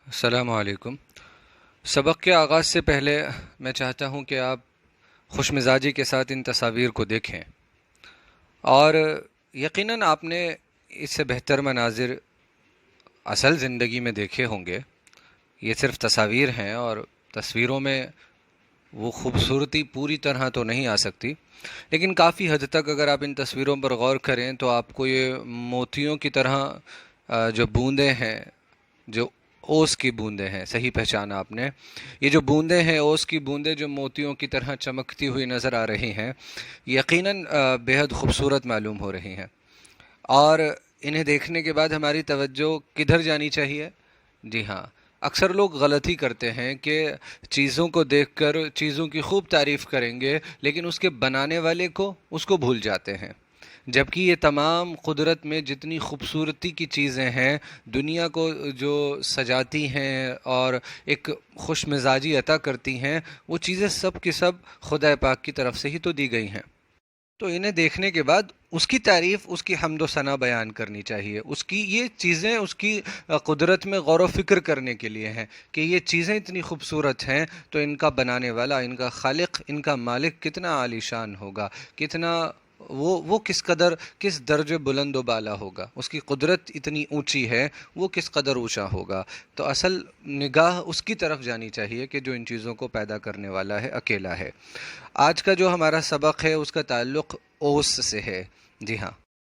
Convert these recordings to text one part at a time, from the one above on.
السلام علیکم۔ سبق کے آغاز سے پہلے میں چاہتا ہوں کہ آپ خوش مزاجی کے ساتھ ان تصاویر کو دیکھیں، اور یقیناً آپ نے اس سے بہتر مناظر اصل زندگی میں دیکھے ہوں گے۔ یہ صرف تصاویر ہیں، اور تصویروں میں وہ خوبصورتی پوری طرح تو نہیں آ سکتی، لیکن کافی حد تک اگر آپ ان تصویروں پر غور کریں تو آپ کو یہ موتیوں کی طرح جو بوندیں ہیں، جو اوس کی بوندیں ہیں، صحیح پہچانا آپ نے، یہ جو بوندیں ہیں، اوس کی بوندیں جو موتیوں کی طرح چمکتی ہوئی نظر آ رہی ہیں، یقیناً بے حد خوبصورت معلوم ہو رہی ہیں۔ اور انہیں دیکھنے کے بعد ہماری توجہ کدھر جانی چاہیے؟ جی ہاں، اکثر لوگ غلطی کرتے ہیں کہ چیزوں کو دیکھ کر چیزوں کی خوب تعریف کریں گے، لیکن اس کے بنانے والے کو اس کو بھول جاتے ہیں۔ جبکہ یہ تمام قدرت میں جتنی خوبصورتی کی چیزیں ہیں، دنیا کو جو سجاتی ہیں اور ایک خوش مزاجی عطا کرتی ہیں، وہ چیزیں سب کی سب خدا پاک کی طرف سے ہی تو دی گئی ہیں۔ تو انہیں دیکھنے کے بعد اس کی تعریف، اس کی حمد و ثنا بیان کرنی چاہیے۔ اس کی یہ چیزیں اس کی قدرت میں غور و فکر کرنے کے لیے ہیں کہ یہ چیزیں اتنی خوبصورت ہیں، تو ان کا بنانے والا، ان کا خالق، ان کا مالک کتنا عالی شان ہوگا، کتنا وہ کس قدر، کس درجے بلند و بالا ہوگا، اس کی قدرت اتنی اونچی ہے، وہ کس قدر اونچا ہوگا۔ تو اصل نگاہ اس کی طرف جانی چاہیے کہ جو ان چیزوں کو پیدا کرنے والا ہے، اکیلا ہے۔ آج کا جو ہمارا سبق ہے اس کا تعلق اوس سے ہے۔ جی ہاں،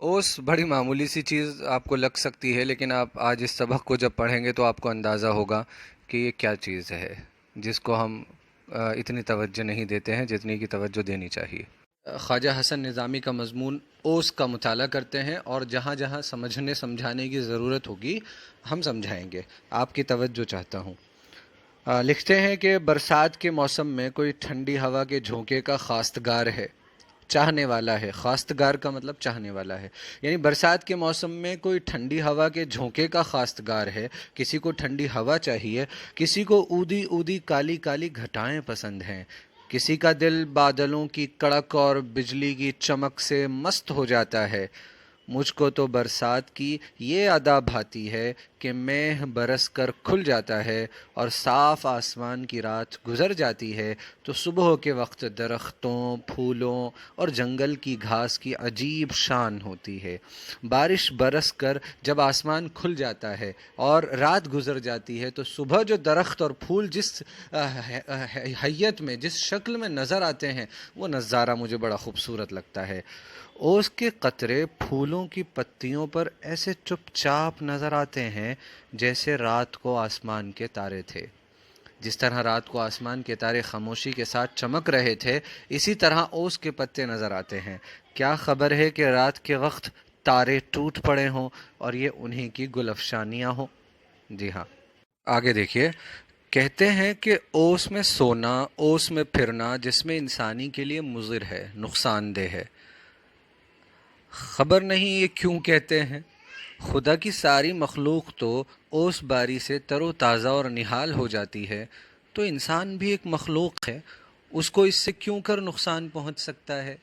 اوس بڑی معمولی سی چیز آپ کو لگ سکتی ہے، لیکن آپ آج اس سبق کو جب پڑھیں گے تو آپ کو اندازہ ہوگا کہ یہ کیا چیز ہے جس کو ہم اتنی توجہ نہیں دیتے ہیں جتنی کی توجہ دینی چاہیے۔ خواجہ حسن نظامی کا مضمون اوس کا مطالعہ کرتے ہیں، اور جہاں جہاں سمجھنے سمجھانے کی ضرورت ہوگی ہم سمجھائیں گے۔ آپ کی توجہ چاہتا ہوں۔ لکھتے ہیں کہ برسات کے موسم میں کوئی ٹھنڈی ہوا کے جھونکے کا خواستگار ہے، چاہنے والا ہے۔ خواستگار کا مطلب چاہنے والا ہے، یعنی برسات کے موسم میں کوئی ٹھنڈی ہوا کے جھونکے کا خواستگار ہے۔ کسی کو ٹھنڈی ہوا چاہیے، کسی کو اودی اودی کالی کالی گھٹائیں پسند ہیں، کسی کا دل بادلوں کی کڑک اور بجلی کی چمک سے مست ہو جاتا ہے۔ مجھ کو تو برسات کی یہ ادا بھاتی ہے کہ میگھ برس کر کھل جاتا ہے اور صاف آسمان کی رات گزر جاتی ہے، تو صبح کے وقت درختوں، پھولوں اور جنگل کی گھاس کی عجیب شان ہوتی ہے۔ بارش برس کر جب آسمان کھل جاتا ہے اور رات گزر جاتی ہے، تو صبح جو درخت اور پھول جس حیت میں، جس شکل میں نظر آتے ہیں، وہ نظارہ مجھے بڑا خوبصورت لگتا ہے۔ اوس کے قطرے پھولوں کی پتیوں پر ایسے چپ چاپ نظر آتے ہیں جیسے رات کو آسمان کے تارے تھے۔ جس طرح رات کو آسمان کے تارے خاموشی کے ساتھ چمک رہے تھے، اسی طرح اوس کے پتے نظر آتے ہیں۔ کیا خبر ہے کہ رات کے وقت تارے ٹوٹ پڑے ہوں اور یہ انہی کی گل افشانیاں ہوں۔ جی ہاں، آگے دیکھیے۔ کہتے ہیں کہ اوس میں سونا، اوس میں پھرنا جسم انسانی کے لیے مضر ہے، نقصان دہ ہے۔ خبر نہیں یہ کیوں کہتے ہیں۔ خدا کی ساری مخلوق تو اوس باری سے تر و تازہ اور نہال ہو جاتی ہے، تو انسان بھی ایک مخلوق ہے، اس کو اس سے کیوں کر نقصان پہنچ سکتا ہے؟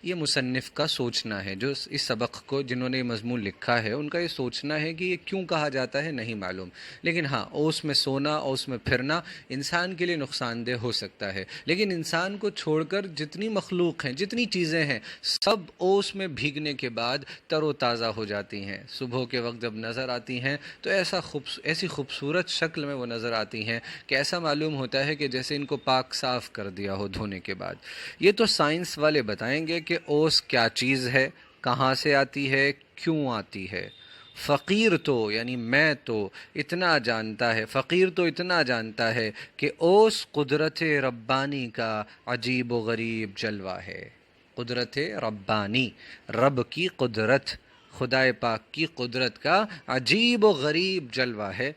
یہ مصنف کا سوچنا ہے، جو اس سبق کو جنہوں نے یہ مضمون لکھا ہے ان کا یہ سوچنا ہے کہ یہ کیوں کہا جاتا ہے، نہیں معلوم۔ لیکن ہاں، اوس میں سونا، اوس میں پھرنا انسان کے لیے نقصان دہ ہو سکتا ہے، لیکن انسان کو چھوڑ کر جتنی مخلوق ہیں، جتنی چیزیں ہیں، سب اوس میں بھیگنے کے بعد تر و تازہ ہو جاتی ہیں۔ صبح کے وقت جب نظر آتی ہیں تو ایسی خوبصورت شکل میں وہ نظر آتی ہیں کہ ایسا معلوم ہوتا ہے کہ جیسے ان کو پاک صاف کر دیا ہو دھونے کے بعد۔ یہ تو سائنس والے بتائیں گے کہ اوس کیا چیز ہے، کہاں سے آتی ہے، کیوں آتی ہے۔ فقیر تو یعنی میں تو اتنا جانتا ہے، فقیر تو اتنا جانتا ہے کہ اوس قدرت ربانی کا عجیب و غریب جلوہ ہے۔ قدرت ربانی، رب کی قدرت، خدا پاک کی قدرت کا عجیب و غریب جلوہ ہے۔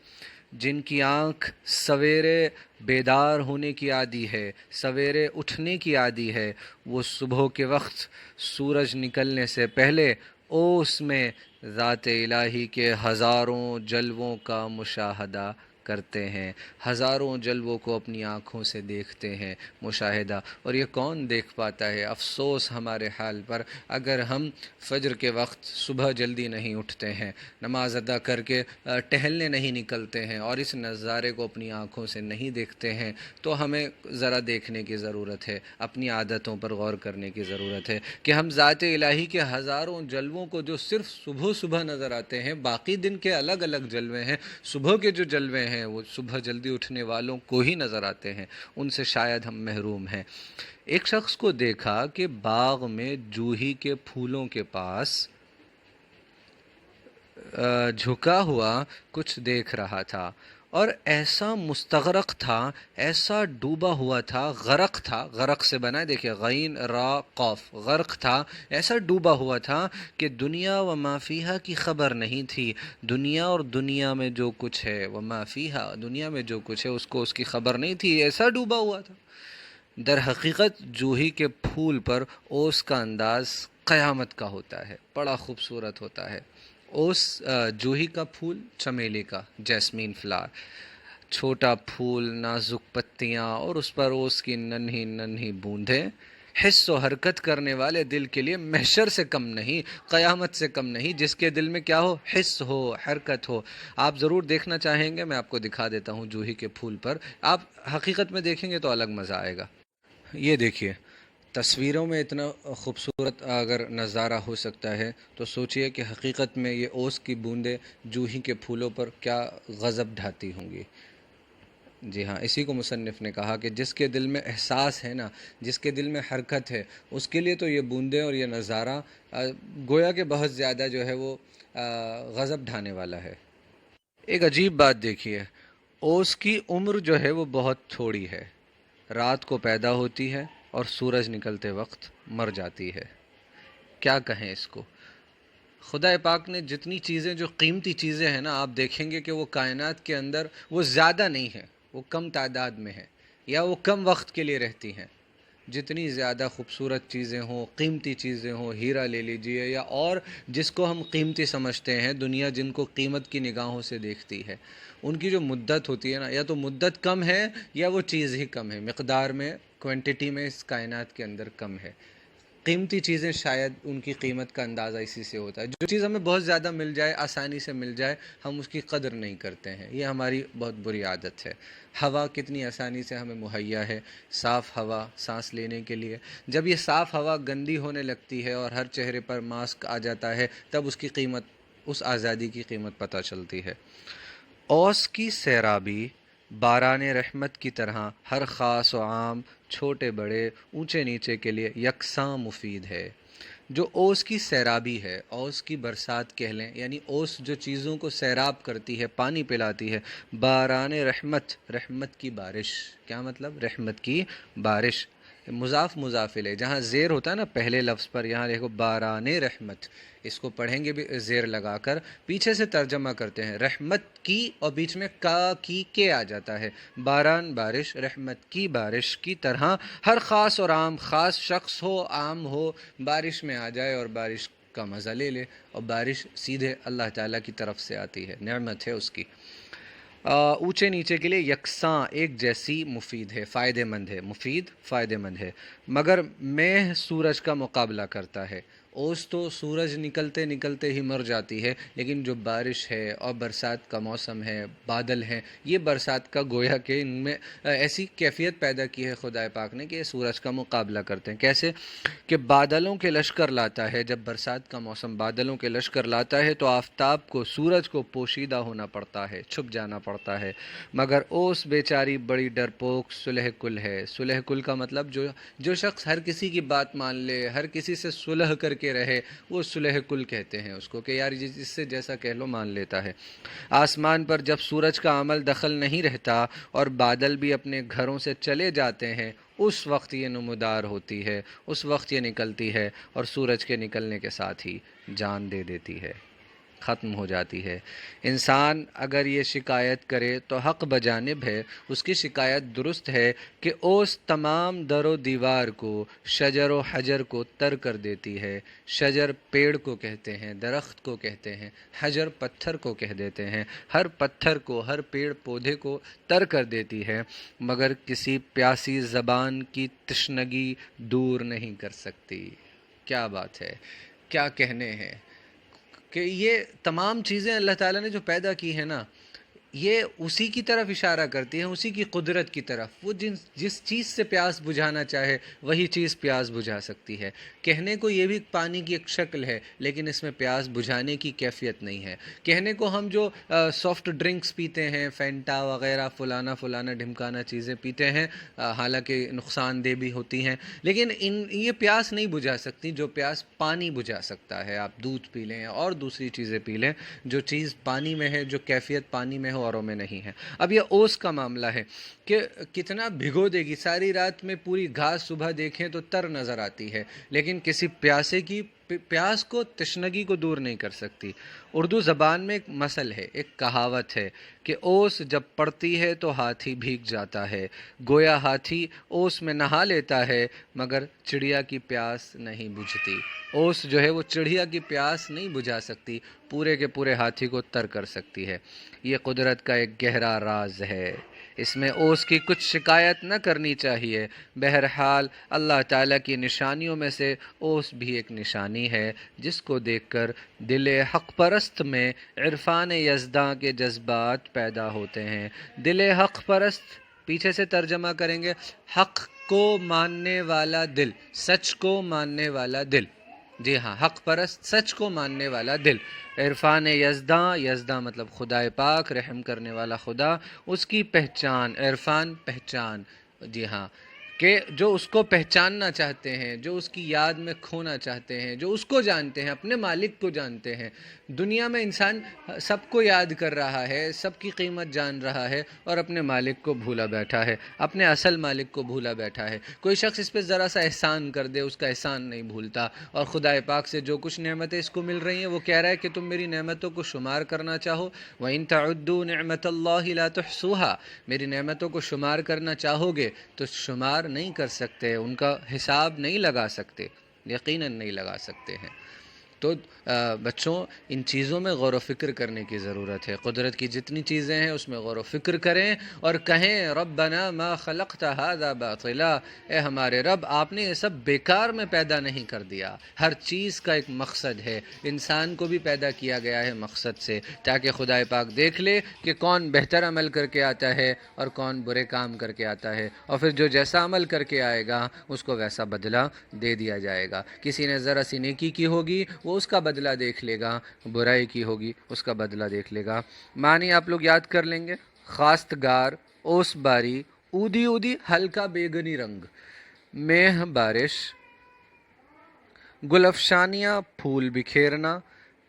جن کی آنکھ سویرے بیدار ہونے کی عادی ہے، سویرے اٹھنے کی عادی ہے، وہ صبح کے وقت سورج نکلنے سے پہلے اوس میں ذات الہی کے ہزاروں جلووں کا مشاہدہ کرتے ہیں، ہزاروں جلووں کو اپنی آنکھوں سے دیکھتے ہیں، مشاہدہ۔ اور یہ کون دیکھ پاتا ہے؟ افسوس ہمارے حال پر اگر ہم فجر کے وقت صبح جلدی نہیں اٹھتے ہیں، نماز ادا کر کے ٹہلنے نہیں نکلتے ہیں اور اس نظارے کو اپنی آنکھوں سے نہیں دیکھتے ہیں، تو ہمیں ذرا دیکھنے کی ضرورت ہے، اپنی عادتوں پر غور کرنے کی ضرورت ہے کہ ہم ذات الہی کے ہزاروں جلووں کو جو صرف صبح صبح نظر آتے ہیں، باقی دن کے الگ الگ جلوے ہیں، صبح کے جو جلوے ہیں وہ صبح جلدی اٹھنے والوں کو ہی نظر آتے ہیں، ان سے شاید ہم محروم ہیں۔ ایک شخص کو دیکھا کہ باغ میں جوہی کے پھولوں کے پاس جھکا ہوا کچھ دیکھ رہا تھا اور ایسا مستغرق تھا، ایسا ڈوبا ہوا تھا، غرق تھا، غرق سے بنا ہے دیکھیں غین را قاف، غرق تھا، ایسا ڈوبا ہوا تھا کہ دنیا و ما فیہا کی خبر نہیں تھی، دنیا اور دنیا میں جو کچھ ہے، و ما فیہا دنیا میں جو کچھ ہے اس کو اس کی خبر نہیں تھی، ایسا ڈوبا ہوا تھا۔ در حقیقت جوہی کے پھول پر اوس کا انداز قیامت کا ہوتا ہے، بڑا خوبصورت ہوتا ہے۔ اوس جوہی کا پھول، چمیلی کا، جیسمین فلاور، چھوٹا پھول، نازک پتیاں اور اس پر اوس کی ننھی ننھی بوندیں، حس و حرکت کرنے والے دل کے لیے محشر سے کم نہیں، قیامت سے کم نہیں، جس کے دل میں کیا ہو؟ حس ہو، حرکت ہو۔ آپ ضرور دیکھنا چاہیں گے، میں آپ کو دکھا دیتا ہوں جوہی کے پھول پر، آپ حقیقت میں دیکھیں گے تو الگ مزہ آئے گا۔ یہ دیکھیے، تصویروں میں اتنا خوبصورت اگر نظارہ ہو سکتا ہے تو سوچئے کہ حقیقت میں یہ اوس کی بوندیں جوہی کے پھولوں پر کیا غضب ڈھاتی ہوں گی۔ جی ہاں، اسی کو مصنف نے کہا کہ جس کے دل میں احساس ہے نا، جس کے دل میں حرکت ہے، اس کے لیے تو یہ بوندیں اور یہ نظارہ گویا کہ بہت زیادہ جو ہے وہ غضب ڈھانے والا ہے۔ ایک عجیب بات دیکھیے، اوس کی عمر جو ہے وہ بہت تھوڑی ہے، رات کو پیدا ہوتی ہے اور سورج نکلتے وقت مر جاتی ہے۔ کیا کہیں اس کو؟ خدا پاک نے جتنی چیزیں، جو قیمتی چیزیں ہیں نا، آپ دیکھیں گے کہ وہ کائنات کے اندر وہ زیادہ نہیں ہیں، وہ کم تعداد میں ہیں یا وہ کم وقت کے لیے رہتی ہیں۔ جتنی زیادہ خوبصورت چیزیں ہوں، قیمتی چیزیں ہوں، ہیرا لے لیجئے یا اور جس کو ہم قیمتی سمجھتے ہیں، دنیا جن کو قیمت کی نگاہوں سے دیکھتی ہے، ان کی جو مدت ہوتی ہے نا، یا تو مدت کم ہے یا وہ چیز ہی کم ہے، مقدار میں، کوانٹٹی میں اس کائنات کے اندر کم ہے۔ قیمتی چیزیں شاید ان کی قیمت کا اندازہ اسی سے ہوتا ہے۔ جو چیز ہمیں بہت زیادہ مل جائے، آسانی سے مل جائے، ہم اس کی قدر نہیں کرتے ہیں، یہ ہماری بہت بری عادت ہے۔ ہوا کتنی آسانی سے ہمیں مہیا ہے، صاف ہوا سانس لینے کے لیے۔ جب یہ صاف ہوا گندی ہونے لگتی ہے اور ہر چہرے پر ماسک آ جاتا ہے، تب اس کی قیمت، اس آزادی کی قیمت پتہ چلتی ہے۔ اوس کی سیرابی باران رحمت کی طرح ہر خاص و عام، چھوٹے بڑے، اونچے نیچے کے لیے یکساں مفید ہے۔ جو اوس کی سیرابی ہے، اوس کی برسات کہہ لیں، یعنی اوس جو چیزوں کو سیراب کرتی ہے، پانی پلاتی ہے، باران رحمت، رحمت کی بارش، کیا مطلب؟ رحمت کی بارش، مضاف مضاف الیہ، جہاں زیر ہوتا ہے نا پہلے لفظ پر، یہاں دیکھو باران رحمت، اس کو پڑھیں گے بھی زیر لگا کر، پیچھے سے ترجمہ کرتے ہیں رحمت کی، اور بیچ میں کا کی کے آ جاتا ہے، باران بارش، رحمت کی بارش کی طرح ہر خاص اور عام، خاص شخص ہو عام ہو، بارش میں آ جائے اور بارش کا مزہ لے لے، اور بارش سیدھے اللہ تعالیٰ کی طرف سے آتی ہے، نعمت ہے اس کی۔ اونچے نیچے کے لیے یکساں، ایک جیسی، مفید ہے، فائدہ مند ہے، مفید فائدہ مند ہے، مگر مہ سورج کا مقابلہ کرتا ہے۔ اوس تو سورج نکلتے نکلتے ہی مر جاتی ہے، لیکن جو بارش ہے اور برسات کا موسم ہے، بادل ہیں، یہ برسات کا گویا کہ ان میں ایسی کیفیت پیدا کی ہے خدا پاک نے کہ یہ سورج کا مقابلہ کرتے ہیں۔ کیسے کہ بادلوں کے لشکر لاتا ہے، جب برسات کا موسم بادلوں کے لشکر لاتا ہے تو آفتاب کو، سورج کو پوشیدہ ہونا پڑتا ہے، چھپ جانا پڑتا ہے، مگر اوس بیچاری بڑی ڈرپوک صلح کل ہے۔ صلح کل کا مطلب جو شخص ہر کسی کی بات مان لے، ہر کسی سے صلح کر کے رہے، وہ صلح کل کہتے ہیں اس کو، کہ یار جس سے جیسا کہہ لو مان لیتا ہے۔ آسمان پر جب سورج کا عمل دخل نہیں رہتا اور بادل بھی اپنے گھروں سے چلے جاتے ہیں، اس وقت یہ نمودار ہوتی ہے، اس وقت یہ نکلتی ہے اور سورج کے نکلنے کے ساتھ ہی جان دے دیتی ہے۔ ختم ہو جاتی ہے۔ انسان اگر یہ شکایت کرے تو حق بجانب ہے، اس کی شکایت درست ہے کہ اوس تمام در و دیوار کو، شجر و حجر کو تر کر دیتی ہے۔ شجر پیڑ کو کہتے ہیں، درخت کو کہتے ہیں، حجر پتھر کو کہہ دیتے ہیں۔ ہر پتھر کو، ہر پیڑ پودے کو تر کر دیتی ہے، مگر کسی پیاسی زبان کی تشنگی دور نہیں کر سکتی۔ کیا بات ہے، کیا کہنے ہیں کہ یہ تمام چیزیں اللہ تعالیٰ نے جو پیدا کی ہیں نا، یہ اسی کی طرف اشارہ کرتی ہیں، اسی کی قدرت کی طرف۔ وہ جس چیز سے پیاس بجھانا چاہے وہی چیز پیاس بجھا سکتی ہے۔ کہنے کو یہ بھی پانی کی ایک شکل ہے، لیکن اس میں پیاس بجھانے کی کیفیت نہیں ہے۔ کہنے کو ہم جو سافٹ ڈرنکس پیتے ہیں، فینٹا وغیرہ فلانا ڈھمکانا چیزیں پیتے ہیں، حالانکہ نقصان دہ بھی ہوتی ہیں، لیکن یہ پیاس نہیں بجھا سکتی جو پیاس پانی بجھا سکتا ہے۔ آپ دودھ پی لیں اور دوسری چیزیں پی لیں، جو چیز پانی میں ہے، جو کیفیت پانی میں ہو، اوروں میں نہیں ہے۔ اب یہ اوس کا معاملہ ہے کہ کتنا بھگو دے گی، ساری رات میں پوری گھاس صبح دیکھیں تو تر نظر آتی ہے، لیکن کسی پیاسے کی پیاس کو، تشنگی کو دور نہیں کر سکتی۔ اردو زبان میں ایک مثل ہے، ایک کہاوت ہے کہ اوس جب پڑتی ہے تو ہاتھی بھیگ جاتا ہے۔ گویا ہاتھی اوس میں نہا لیتا ہے، مگر چڑیا کی پیاس نہیں بجھتی۔ اوس جو ہے وہ چڑیا کی پیاس نہیں بجھا سکتی، پورے کے پورے ہاتھی کو تر کر سکتی ہے۔ یہ قدرت کا ایک گہرا راز ہے، اس میں اوس کی کچھ شکایت نہ کرنی چاہیے۔ بہرحال اللہ تعالیٰ کی نشانیوں میں سے اوس بھی ایک نشانی ہے، جس کو دیکھ کر دل حق پرست میں عرفان یزداں کے جذبات پیدا ہوتے ہیں۔ دل حق پرست، پیچھے سے ترجمہ کریں گے، حق کو ماننے والا دل، سچ کو ماننے والا دل۔ جی ہاں، حق پرست، سچ کو ماننے والا دل۔ عرفان یزداں، یزداں مطلب خدائے پاک، رحم کرنے والا خدا، اس کی پہچان، عرفان پہچان، جی ہاں، کہ جو اس کو پہچاننا چاہتے ہیں، جو اس کی یاد میں کھونا چاہتے ہیں، جو اس کو جانتے ہیں، اپنے مالک کو جانتے ہیں۔ دنیا میں انسان سب کو یاد کر رہا ہے، سب کی قیمت جان رہا ہے، اور اپنے مالک کو بھولا بیٹھا ہے، اپنے اصل مالک کو بھولا بیٹھا ہے۔ کوئی شخص اس پہ ذرا سا احسان کر دے، اس کا احسان نہیں بھولتا، اور خدائے پاک سے جو کچھ نعمتیں اس کو مل رہی ہیں وہ کہہ رہا ہے کہ تم میری نعمتوں کو شمار کرنا چاہو، وَإِن تَعُدُّوا نِعْمَةَ اللَّهِ لَا تُحْصُوهَا، میری نعمتوں کو شمار کرنا چاہو گے تو شمار نہیں کر سکتے، ان کا حساب نہیں لگا سکتے، یقیناً نہیں لگا سکتے ہیں۔ تو بچوں، ان چیزوں میں غور و فکر کرنے کی ضرورت ہے۔ قدرت کی جتنی چیزیں ہیں اس میں غور و فکر کریں اور کہیں ربنا ما خلقت هذا باطلا، اے ہمارے رب، آپ نے یہ سب بیکار میں پیدا نہیں کر دیا۔ ہر چیز کا ایک مقصد ہے، انسان کو بھی پیدا کیا گیا ہے مقصد سے، تاکہ خدائے پاک دیکھ لے کہ کون بہتر عمل کر کے آتا ہے اور کون برے کام کر کے آتا ہے، اور پھر جو جیسا عمل کر کے آئے گا اس کو ویسا بدلہ دے دیا جائے گا۔ کسی نے ذرا سی نیکی کی ہوگی وہ اس کا بدلہ دیکھ لے گا، برائی کی ہوگی اس کا بدلہ دیکھ لے گا۔ معنی آپ لوگ یاد کر لیں گے، خواستگار، اوس باری، اودی اودی ہلکا بیگنی رنگ، میہ بارش، گل افشانیاں پھول بکھیرنا،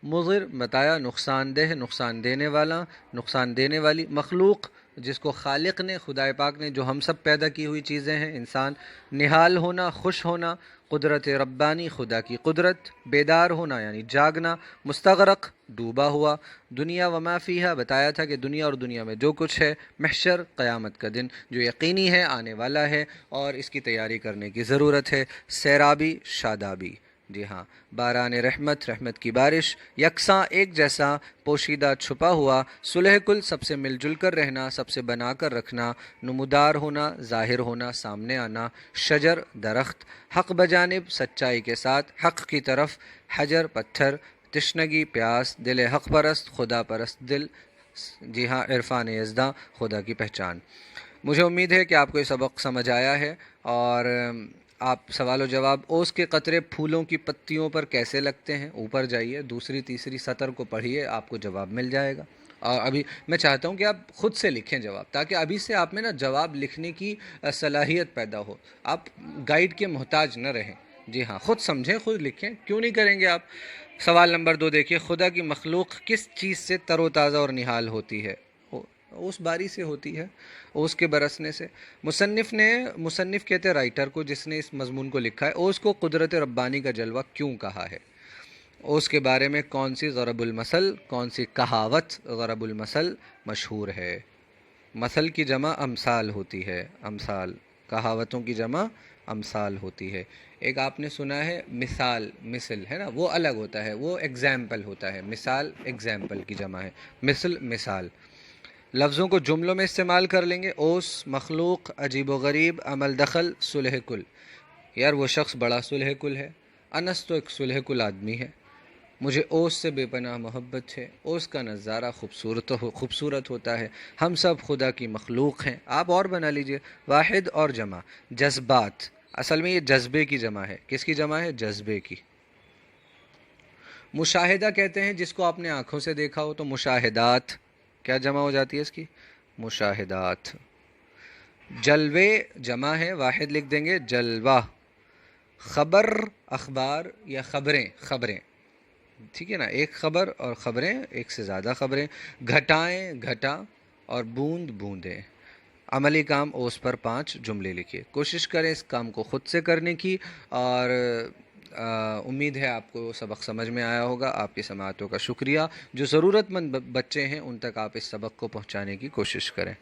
مضر بتایا نقصان دہ، نقصان دینے والا، نقصان دینے والی، مخلوق جس کو خالق نے، خدائے پاک نے، جو ہم سب پیدا کی ہوئی چیزیں ہیں، انسان، نہال ہونا، خوش ہونا، قدرت ربانی، خدا کی قدرت، بیدار ہونا یعنی جاگنا، مستغرق ڈوبا ہوا، دنیا وما فیہا بتایا تھا کہ دنیا اور دنیا میں جو کچھ ہے، محشر قیامت کا دن جو یقینی ہے، آنے والا ہے اور اس کی تیاری کرنے کی ضرورت ہے، سیرابی، شادابی، جی ہاں، باران رحمت، رحمت کی بارش، یکساں ایک جیسا، پوشیدہ چھپا ہوا، صلح کل سب سے مل جل کر رہنا، سب سے بنا کر رکھنا، نمودار ہونا، ظاہر ہونا، سامنے آنا، شجر درخت، حق بجانب سچائی کے ساتھ، حق کی طرف، حجر پتھر، تشنگی پیاس، دل حق پرست، خدا پرست دل، جی ہاں، عرفان یزداں، خدا کی پہچان۔ مجھے امید ہے کہ آپ کو یہ سبق سمجھ آیا ہے، اور آپ سوال و جواب، اوس کے قطرے پھولوں کی پتیوں پر کیسے لگتے ہیں، اوپر جائیے، دوسری تیسری سطر کو پڑھیے، آپ کو جواب مل جائے گا۔ اور ابھی میں چاہتا ہوں کہ آپ خود سے لکھیں جواب، تاکہ ابھی سے آپ میں نا جواب لکھنے کی صلاحیت پیدا ہو، آپ گائیڈ کے محتاج نہ رہیں۔ جی ہاں، خود سمجھیں، خود لکھیں، کیوں نہیں کریں گے آپ؟ سوال نمبر 2 دیکھیے، خدا کی مخلوق کس چیز سے تر و تازہ اور نہال ہوتی ہے؟ اوس باری سے ہوتی ہے، اوس کے برسنے سے۔ مصنف کہتے ہیں رائٹر کو، جس نے اس مضمون کو لکھا ہے، اوس کو قدرت ربانی کا جلوہ کیوں کہا ہے؟ اوس کے بارے میں کون سی ضرب المثل، کون سی کہاوت ضرب المثل مشہور ہے؟ مثل کی جمع امثال ہوتی ہے، امثال، کہاوتوں کی جمع امثال ہوتی ہے۔ ایک آپ نے سنا ہے مثال، مثل ہے نا، وہ الگ ہوتا ہے، وہ ایگزامپل ہوتا ہے، مثال ایگزامپل کی جمع ہے، مثل مثال۔ لفظوں کو جملوں میں استعمال کر لیں گے، اوس مخلوق، عجیب و غریب، عمل دخل، صلح کل۔ یار وہ شخص بڑا صلح کل ہے، انس تو ایک صلح کل آدمی ہے، مجھے اوس سے بے پناہ محبت ہے، اوس کا نظارہ خوبصورت ہوتا ہے، ہم سب خدا کی مخلوق ہیں۔ آپ اور بنا لیجئے، واحد اور جمع، جذبات، اصل میں یہ جذبے کی جمع ہے، کس کی جمع ہے؟ جذبے کی۔ مشاہدہ کہتے ہیں جس کو آپ نے آنکھوں سے دیکھا ہو، تو مشاہدات، کیا جمع ہو جاتی ہے اس کی؟ مشاہدات۔ جلوے جمع ہے، واحد لکھ دیں گے جلوہ۔ خبر، اخبار یا خبریں، خبریں، ٹھیک ہے نا، ایک خبر اور خبریں، ایک سے زیادہ خبریں۔ گھٹائیں، گھٹا، اور بوند، بوندیں۔ عملی کام اوس پر 5 جملے لکھیے، کوشش کریں اس کام کو خود سے کرنے کی، اور امید ہے آپ کو سبق سمجھ میں آیا ہوگا۔ آپ کی سماعتوں کا شکریہ۔ جو ضرورت مند بچے ہیں ان تک آپ اس سبق کو پہنچانے کی کوشش کریں۔